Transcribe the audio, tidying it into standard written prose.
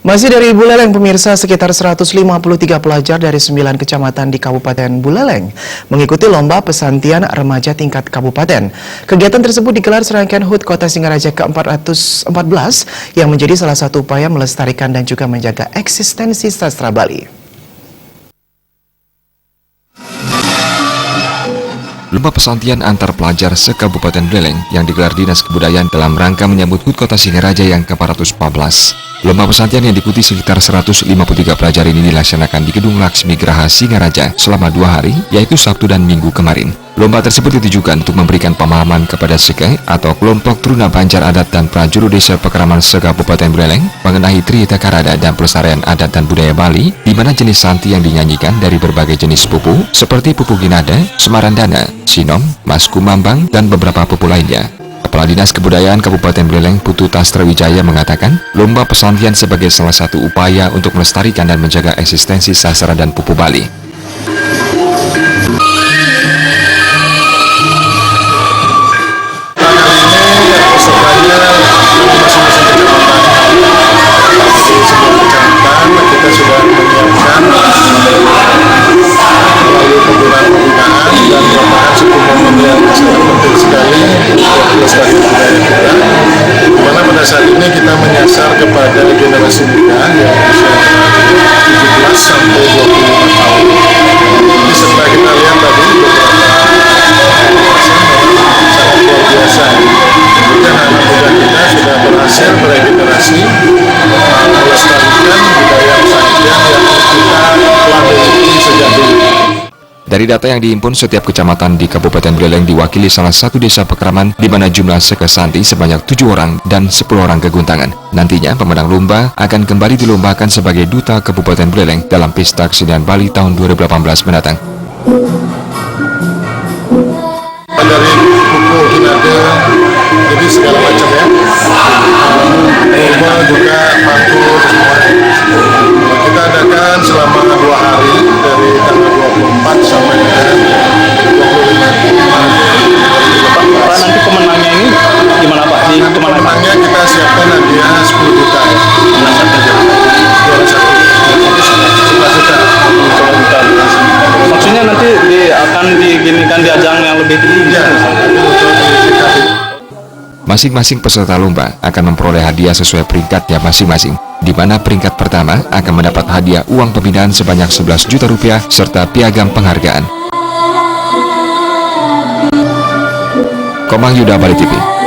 Masih dari Buleleng, pemirsa, sekitar 153 pelajar dari 9 kecamatan di Kabupaten Buleleng mengikuti lomba pesantian remaja tingkat kabupaten. Kegiatan tersebut digelar serangkaian HUT Kota Singaraja ke-414 yang menjadi salah satu upaya melestarikan dan juga menjaga eksistensi sastra Bali. Lomba pesantian antar pelajar se-Kabupaten Buleleng yang digelar Dinas Kebudayaan dalam rangka menyambut HUT Kota Singaraja yang ke-414. Lomba pesantian yang diikuti sekitar 153 pelajar ini dilaksanakan di Gedung Laksmi Graha Singaraja selama 2 hari, yaitu Sabtu dan Minggu kemarin. Lomba tersebut ditujukan untuk memberikan pemahaman kepada SEKE atau kelompok Truna Banjar Adat dan Prajuru Desa Pekeraman se-Kabupaten Buleleng mengenai Trihita Karada dan pelestarian adat dan budaya Bali, di mana jenis santi yang dinyanyikan dari berbagai jenis pupu seperti pupu Ginada, Semarandana, Sinom, Mas Kumambang, dan beberapa pupu lainnya. Kepala Dinas Kebudayaan Kabupaten Buleleng Putu Tastrawijaya mengatakan, lomba pesantian sebagai salah satu upaya untuk melestarikan dan menjaga eksistensi sastra dan pupu Bali. Saat ini kita menyasar kepada generasi muda yang usia 17 sampai 25 tahun. Jadi setelah kita lihat tadi beberapa sangat luar biasa. Kemudian anak muda kita sudah berhasil beregenerasi melestarikan budaya pesantian yang kita telah miliki sejak dulu. Dari data yang dihimpun, setiap kecamatan di Kabupaten Buleleng diwakili salah satu desa pekeraman di mana jumlah SEKE Santi sebanyak 7 orang dan 10 orang keguntangan. Nantinya pemenang lomba akan kembali dilombakan sebagai Duta Kabupaten Buleleng dalam Pesta Kesenian Bali tahun 2018 mendatang. Dari buku Ginada, jadi segala macam ya. Lomba juga paku semua. Kita adakan selama 2 hari dari tanggal 24 sampai dengan 25 Maret. Nanti pemenangnya ini gimana Pak? Pemenangnya kita siapkan hadiah 10 juta ya. Juara 1 juta. Maksudnya nanti akan diginikan di ajang yang lebih tinggi. Ya, Masing-masing peserta lomba akan memperoleh hadiah sesuai peringkatnya masing-masing, di mana peringkat pertama akan mendapat hadiah uang pembinaan sebanyak 11 juta rupiah serta piagam penghargaan. Komang Yuda, Bali TV.